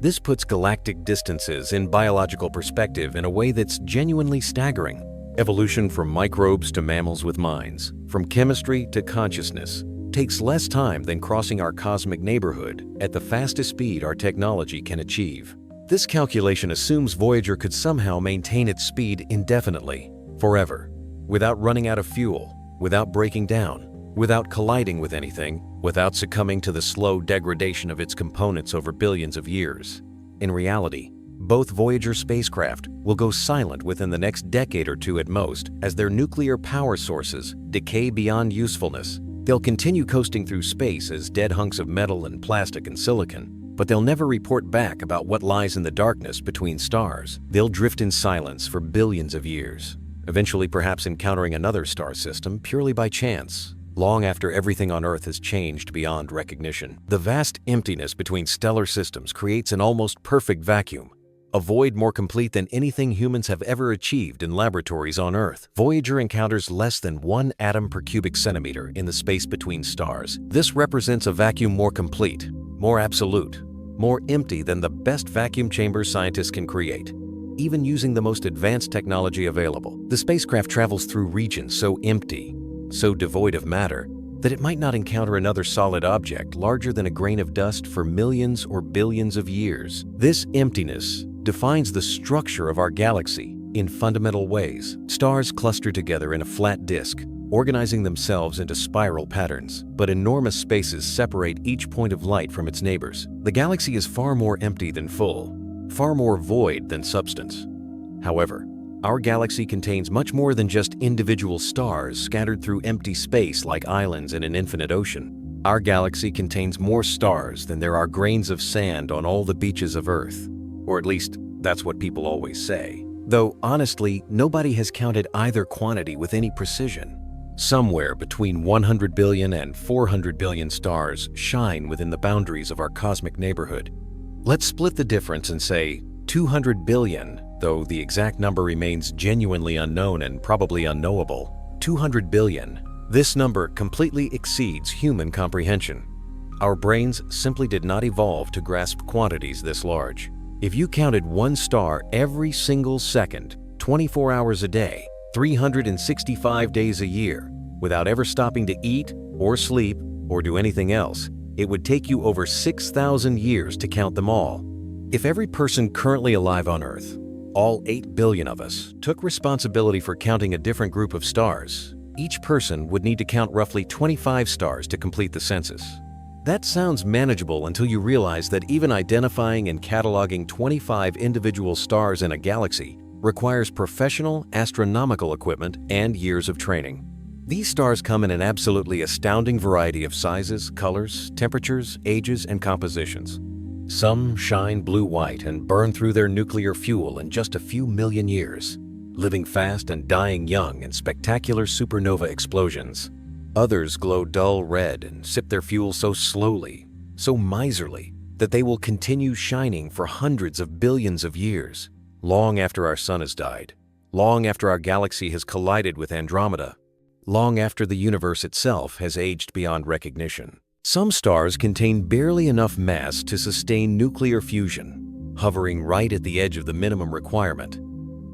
This puts galactic distances in biological perspective in a way that's genuinely staggering. Evolution from microbes to mammals with minds, from chemistry to consciousness, takes less time than crossing our cosmic neighborhood at the fastest speed our technology can achieve. This calculation assumes Voyager could somehow maintain its speed indefinitely, forever, without running out of fuel, without breaking down, without colliding with anything, without succumbing to the slow degradation of its components over billions of years. In reality, both Voyager spacecraft will go silent within the next decade or two at most as their nuclear power sources decay beyond usefulness. They'll continue coasting through space as dead hunks of metal and plastic and silicon, but they'll never report back about what lies in the darkness between stars. They'll drift in silence for billions of years, eventually perhaps encountering another star system purely by chance, long after everything on Earth has changed beyond recognition. The vast emptiness between stellar systems creates an almost perfect vacuum, a void more complete than anything humans have ever achieved in laboratories on Earth. Voyager encounters less than 1 atom per cubic centimeter in the space between stars. This represents a vacuum more complete, more absolute, more empty than the best vacuum chambers scientists can create. Even using the most advanced technology available, the spacecraft travels through regions so empty, so devoid of matter, that it might not encounter another solid object larger than a grain of dust for millions or billions of years. This emptiness defines the structure of our galaxy in fundamental ways. Stars cluster together in a flat disk, organizing themselves into spiral patterns, but enormous spaces separate each point of light from its neighbors. The galaxy is far more empty than full, far more void than substance. However, our galaxy contains much more than just individual stars scattered through empty space like islands in an infinite ocean. Our galaxy contains more stars than there are grains of sand on all the beaches of Earth. Or at least, that's what people always say. Though, honestly, nobody has counted either quantity with any precision. Somewhere between 100 billion and 400 billion stars shine within the boundaries of our cosmic neighborhood. Let's split the difference and say 200 billion, though the exact number remains genuinely unknown and probably unknowable. 200 billion This number completely exceeds human comprehension. Our brains simply did not evolve to grasp quantities this large. If you counted one star every single second, 24 hours a day, 365 days a year, without ever stopping to eat or sleep or do anything else, it would take you over 6,000 years to count them all. If every person currently alive on Earth, all 8 billion of us, took responsibility for counting a different group of stars, each person would need to count roughly 25 stars to complete the census. That sounds manageable until you realize that even identifying and cataloging 25 individual stars in a galaxy requires professional astronomical equipment and years of training. These stars come in an absolutely astounding variety of sizes, colors, temperatures, ages, and compositions. Some shine blue-white and burn through their nuclear fuel in just a few million years, living fast and dying young in spectacular supernova explosions. Others glow dull red and sip their fuel so slowly, so miserly, that they will continue shining for hundreds of billions of years, long after our sun has died, long after our galaxy has collided with Andromeda, long after the universe itself has aged beyond recognition. Some stars contain barely enough mass to sustain nuclear fusion, hovering right at the edge of the minimum requirement,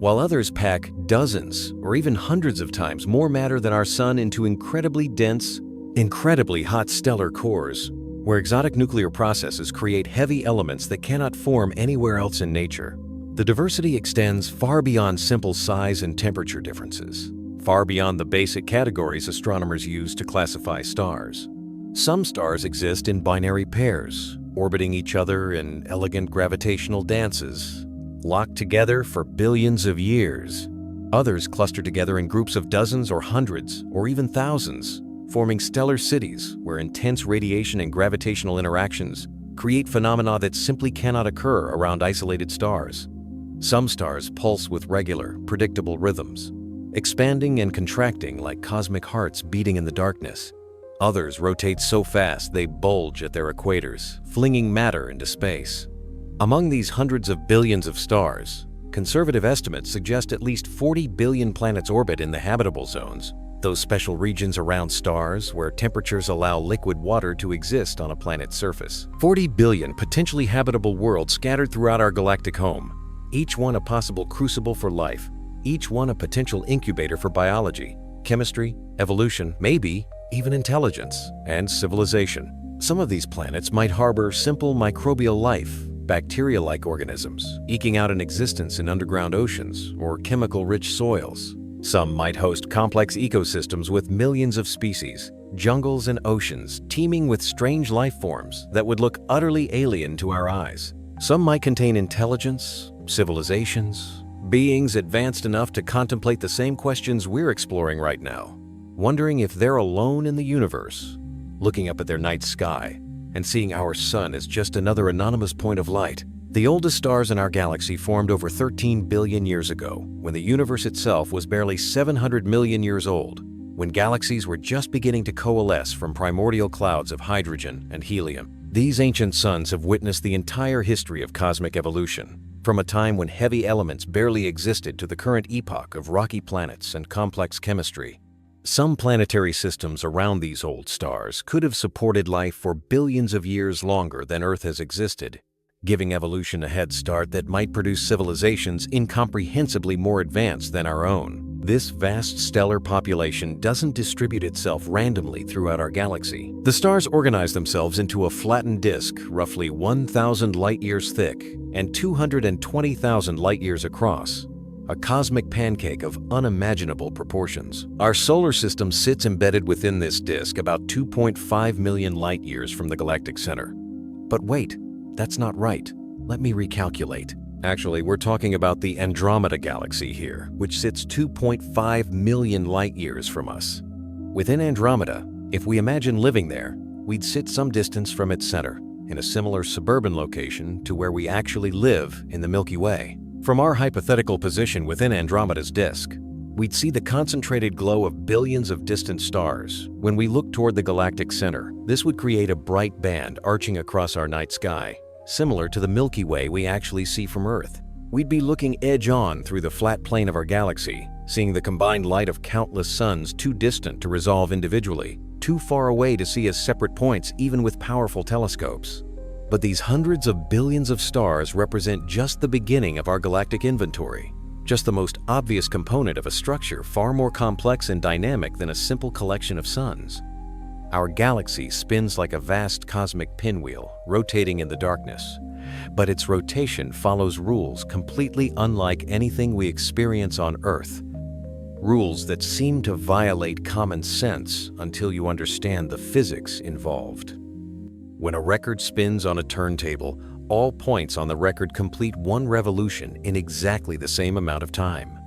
while others pack dozens or even hundreds of times more matter than our sun into incredibly dense, incredibly hot stellar cores, where exotic nuclear processes create heavy elements that cannot form anywhere else in nature. The diversity extends far beyond simple size and temperature differences, far beyond the basic categories astronomers use to classify stars. Some stars exist in binary pairs, orbiting each other in elegant gravitational dances, locked together for billions of years. Others cluster together in groups of dozens or hundreds or even thousands, forming stellar cities where intense radiation and gravitational interactions create phenomena that simply cannot occur around isolated stars. Some stars pulse with regular, predictable rhythms, expanding and contracting like cosmic hearts beating in the darkness. Others rotate so fast they bulge at their equators, flinging matter into space. Among these hundreds of billions of stars, conservative estimates suggest at least 40 billion planets orbit in the habitable zones, those special regions around stars where temperatures allow liquid water to exist on a planet's surface. 40 billion potentially habitable worlds scattered throughout our galactic home, each one a possible crucible for life, each one a potential incubator for biology, chemistry, evolution, maybe even intelligence and civilization. Some of these planets might harbor simple microbial life, bacteria-like organisms, eking out an existence in underground oceans or chemical-rich soils. Some might host complex ecosystems with millions of species, jungles and oceans teeming with strange life forms that would look utterly alien to our eyes. Some might contain intelligence, civilizations, beings advanced enough to contemplate the same questions we're exploring right now, wondering if they're alone in the universe, looking up at their night sky and seeing our sun as just another anonymous point of light. The oldest stars in our galaxy formed over 13 billion years ago, when the universe itself was barely 700 million years old, when galaxies were just beginning to coalesce from primordial clouds of hydrogen and helium. These ancient suns have witnessed the entire history of cosmic evolution, from a time when heavy elements barely existed to the current epoch of rocky planets and complex chemistry. Some planetary systems around these old stars could have supported life for billions of years longer than Earth has existed, giving evolution a head start that might produce civilizations incomprehensibly more advanced than our own. This vast stellar population doesn't distribute itself randomly throughout our galaxy. The stars organize themselves into a flattened disk roughly 1,000 light-years thick and 220,000 light-years across, a cosmic pancake of unimaginable proportions. Our solar system sits embedded within this disk about 2.5 million light-years from the galactic center. But wait, that's not right. Let me recalculate. Actually, we're talking about the Andromeda Galaxy here, which sits 2.5 million light-years from us. Within Andromeda, if we imagine living there, we'd sit some distance from its center, in a similar suburban location to where we actually live in the Milky Way. From our hypothetical position within Andromeda's disk, we'd see the concentrated glow of billions of distant stars. When we look toward the galactic center, this would create a bright band arching across our night sky, similar to the Milky Way we actually see from Earth. We'd be looking edge-on through the flat plane of our galaxy, seeing the combined light of countless suns too distant to resolve individually, too far away to see as separate points even with powerful telescopes. But these hundreds of billions of stars represent just the beginning of our galactic inventory, just the most obvious component of a structure far more complex and dynamic than a simple collection of suns. Our galaxy spins like a vast cosmic pinwheel, rotating in the darkness. But its rotation follows rules completely unlike anything we experience on Earth. Rules that seem to violate common sense until you understand the physics involved. When a record spins on a turntable, all points on the record complete one revolution in exactly the same amount of time.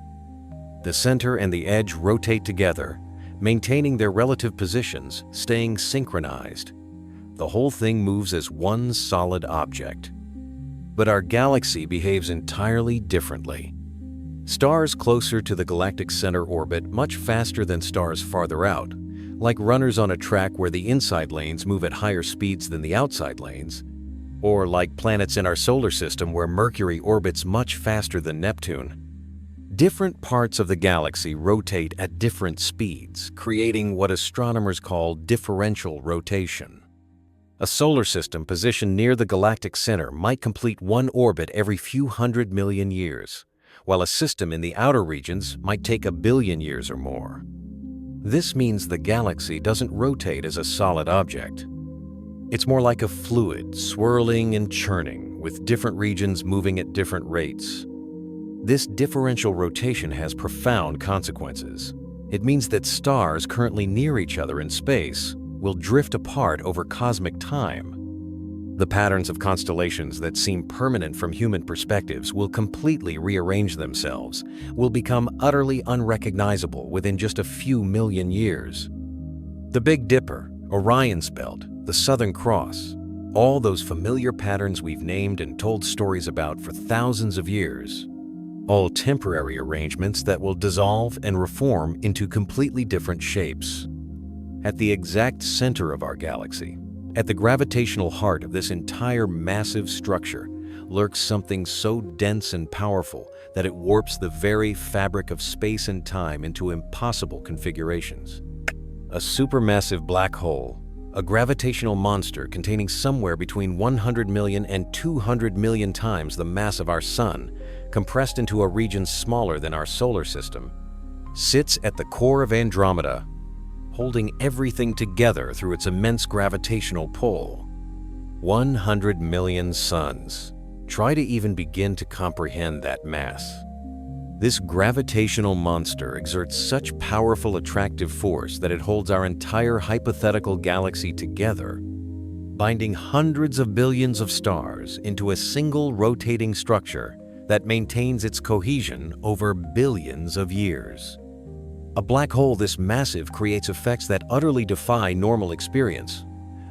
The center and the edge rotate together, maintaining their relative positions, staying synchronized. The whole thing moves as one solid object. But our galaxy behaves entirely differently. Stars closer to the galactic center orbit much faster than stars farther out, like runners on a track where the inside lanes move at higher speeds than the outside lanes, or like planets in our solar system where Mercury orbits much faster than Neptune. Different parts of the galaxy rotate at different speeds, creating what astronomers call differential rotation. A solar system positioned near the galactic center might complete one orbit every few 100 million years, while a system in the outer regions might take 1 billion years or more. This means the galaxy doesn't rotate as a solid object. It's more like a fluid, swirling and churning, with different regions moving at different rates. This differential rotation has profound consequences. It means that stars currently near each other in space will drift apart over cosmic time. The patterns of constellations that seem permanent from human perspectives will completely rearrange themselves, will become utterly unrecognizable within just a few million years. The Big Dipper, Orion's Belt, the Southern Cross, all those familiar patterns we've named and told stories about for thousands of years, all temporary arrangements that will dissolve and reform into completely different shapes. At the exact center of our galaxy, at the gravitational heart of this entire massive structure, lurks something so dense and powerful that it warps the very fabric of space and time into impossible configurations. A supermassive black hole, a gravitational monster containing somewhere between 100 million and 200 million times the mass of our Sun, compressed into a region smaller than our solar system, sits at the core of Andromeda, holding everything together through its immense gravitational pull. 100 million suns. Try to even begin to comprehend that mass. This gravitational monster exerts such powerful attractive force that it holds our entire hypothetical galaxy together, binding hundreds of billions of stars into a single rotating structure that maintains its cohesion over billions of years. A black hole this massive creates effects that utterly defy normal experience,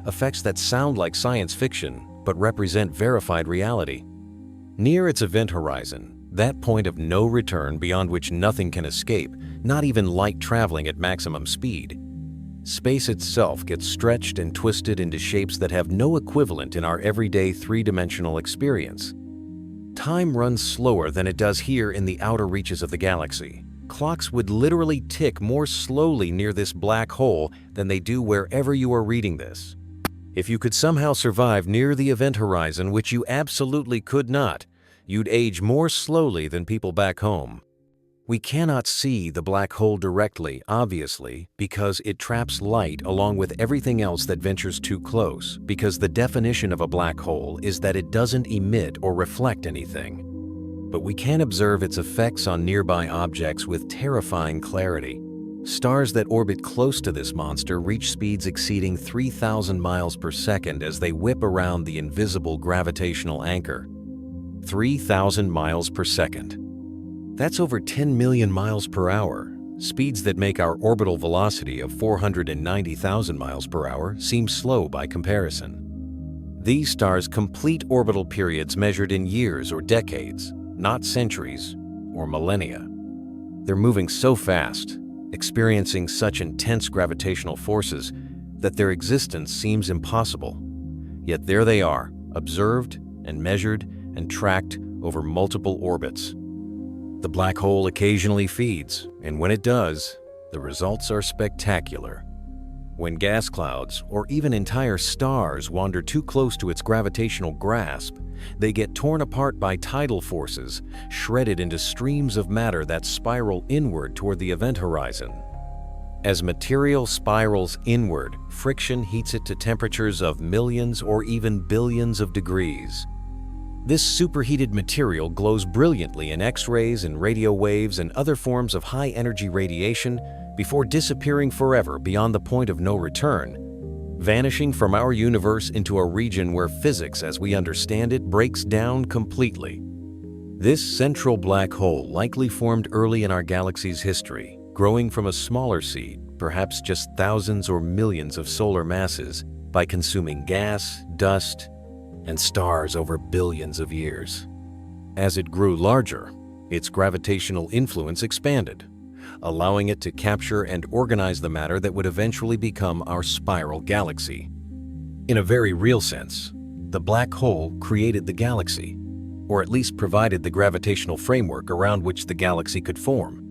effects that sound like science fiction but represent verified reality. Near its event horizon, that point of no return beyond which nothing can escape, not even light traveling at maximum speed, space itself gets stretched and twisted into shapes that have no equivalent in our everyday three-dimensional experience. Time runs slower than it does here in the outer reaches of the galaxy. Clocks would literally tick more slowly near this black hole than they do wherever you are reading this. If you could somehow survive near the event horizon, which you absolutely could not, you'd age more slowly than people back home. We cannot see the black hole directly, obviously, because it traps light along with everything else that ventures too close, because the definition of a black hole is that it doesn't emit or reflect anything. But we can observe its effects on nearby objects with terrifying clarity. Stars that orbit close to this monster reach speeds exceeding 3,000 miles per second as they whip around the invisible gravitational anchor. 3,000 miles per second. That's over 10 million miles per hour, speeds that make our orbital velocity of 490,000 miles per hour seem slow by comparison. These stars complete orbital periods measured in years or decades, not centuries or millennia. They're moving so fast, experiencing such intense gravitational forces that their existence seems impossible. Yet there they are, observed and measured and tracked over multiple orbits. The black hole occasionally feeds, and when it does, the results are spectacular. When gas clouds, or even entire stars, wander too close to its gravitational grasp, they get torn apart by tidal forces, shredded into streams of matter that spiral inward toward the event horizon. As material spirals inward, friction heats it to temperatures of millions or even billions of degrees. This superheated material glows brilliantly in X-rays and radio waves and other forms of high-energy radiation before disappearing forever beyond the point of no return, vanishing from our universe into a region where physics as we understand it breaks down completely. This central black hole likely formed early in our galaxy's history, growing from a smaller seed, perhaps just thousands or millions of solar masses, by consuming gas, dust, and stars over billions of years. As it grew larger, its gravitational influence expanded, allowing it to capture and organize the matter that would eventually become our spiral galaxy. In a very real sense, the black hole created the galaxy, or at least provided the gravitational framework around which the galaxy could form.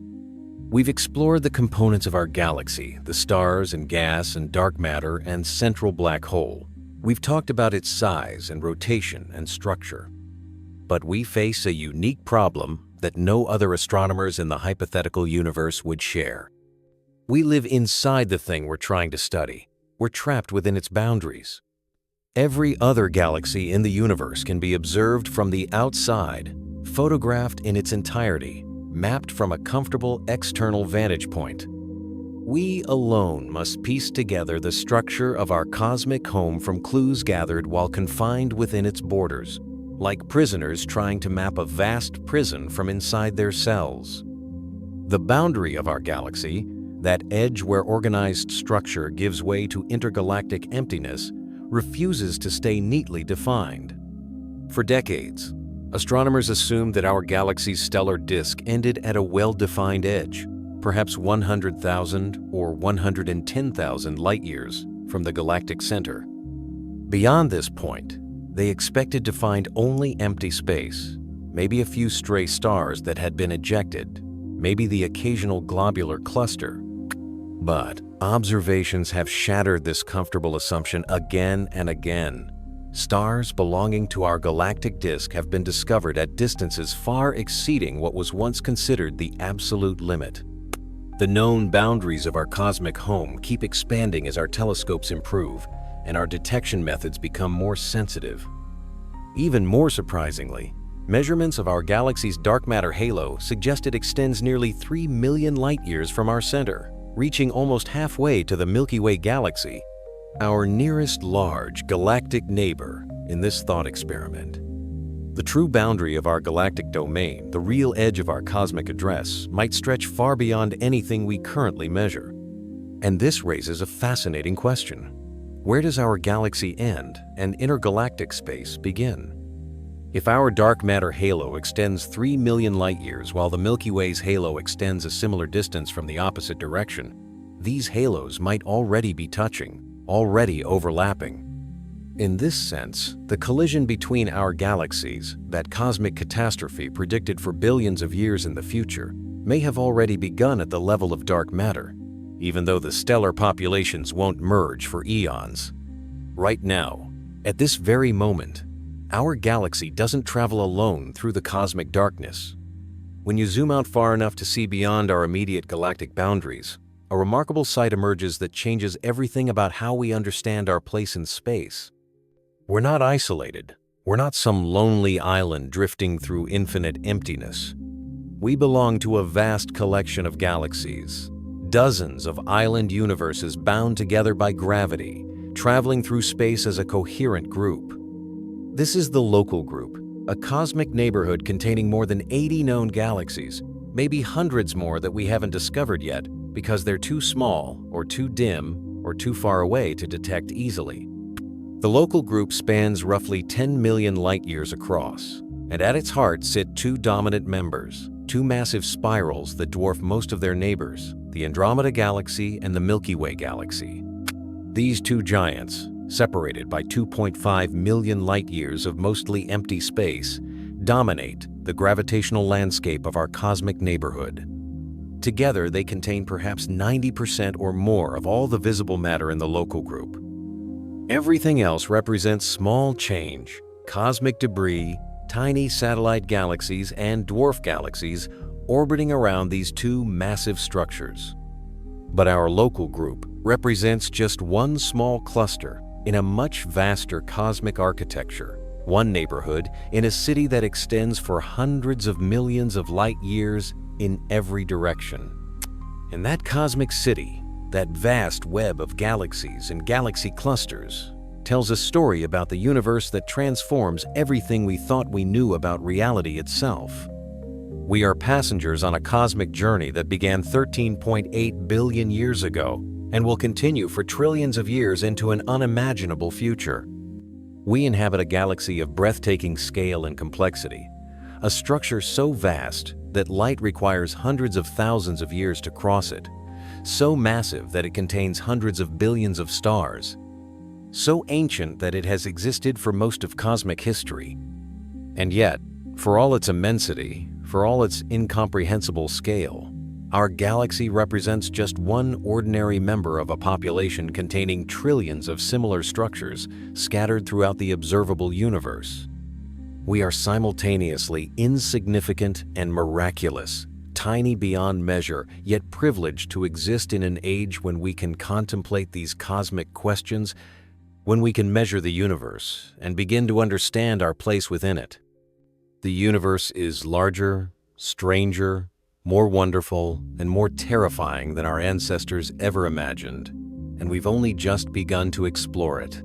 We've explored the components of our galaxy, the stars and gas and dark matter and central black hole. We've talked about its size and rotation and structure. But we face a unique problem that no other astronomers in the hypothetical universe would share. We live inside the thing we're trying to study. We're trapped within its boundaries. Every other galaxy in the universe can be observed from the outside, photographed in its entirety, mapped from a comfortable external vantage point. We alone must piece together the structure of our cosmic home from clues gathered while confined within its borders, like prisoners trying to map a vast prison from inside their cells. The boundary of our galaxy, that edge where organized structure gives way to intergalactic emptiness, refuses to stay neatly defined. For decades, astronomers assumed that our galaxy's stellar disk ended at a well-defined edge, perhaps 100,000 or 110,000 light-years from the galactic center. Beyond this point, they expected to find only empty space, maybe a few stray stars that had been ejected, maybe the occasional globular cluster. But observations have shattered this comfortable assumption again and again. Stars belonging to our galactic disk have been discovered at distances far exceeding what was once considered the absolute limit. The known boundaries of our cosmic home keep expanding as our telescopes improve and our detection methods become more sensitive. Even more surprisingly, measurements of our galaxy's dark matter halo suggest it extends nearly 3 million light-years from our center, reaching almost halfway to the Milky Way galaxy, our nearest large galactic neighbor in this thought experiment. The true boundary of our galactic domain, the real edge of our cosmic address, might stretch far beyond anything we currently measure. And this raises a fascinating question. Where does our galaxy end and intergalactic space begin? If our dark matter halo extends 3 million light-years while the Milky Way's halo extends a similar distance from the opposite direction, these halos might already be touching, already overlapping. In this sense, the collision between our galaxies, that cosmic catastrophe predicted for billions of years in the future, may have already begun at the level of dark matter, even though the stellar populations won't merge for eons. Right now, at this very moment, our galaxy doesn't travel alone through the cosmic darkness. When you zoom out far enough to see beyond our immediate galactic boundaries, a remarkable sight emerges that changes everything about how we understand our place in space. We're not isolated. We're not some lonely island drifting through infinite emptiness. We belong to a vast collection of galaxies, dozens of island universes bound together by gravity, traveling through space as a coherent group. This is the local group, a cosmic neighborhood containing more than 80 known galaxies, maybe hundreds more that we haven't discovered yet because they're too small or too dim or too far away to detect easily. The local group spans roughly 10 million light-years across, and at its heart sit two dominant members, two massive spirals that dwarf most of their neighbors, the Andromeda Galaxy and the Milky Way galaxy. These two giants, separated by 2.5 million light-years of mostly empty space, dominate the gravitational landscape of our cosmic neighborhood. Together, they contain perhaps 90% or more of all the visible matter in the local group. Everything else represents small change, cosmic debris, tiny satellite galaxies, and dwarf galaxies orbiting around these two massive structures. But our local group represents just one small cluster in a much vaster cosmic architecture, one neighborhood in a city that extends for hundreds of millions of light years in every direction. And that cosmic city, that vast web of galaxies and galaxy clusters, tells a story about the universe that transforms everything we thought we knew about reality itself. We are passengers on a cosmic journey that began 13.8 billion years ago and will continue for trillions of years into an unimaginable future. We inhabit a galaxy of breathtaking scale and complexity, a structure so vast that light requires hundreds of thousands of years to cross it, so massive that it contains hundreds of billions of stars, so ancient that it has existed for most of cosmic history. And yet, for all its immensity, for all its incomprehensible scale, our galaxy represents just one ordinary member of a population containing trillions of similar structures scattered throughout the observable universe. We are simultaneously insignificant and miraculous, tiny beyond measure, yet privileged to exist in an age when we can contemplate these cosmic questions, when we can measure the universe and begin to understand our place within it. The universe is larger, stranger, more wonderful, and more terrifying than our ancestors ever imagined, and we've only just begun to explore it.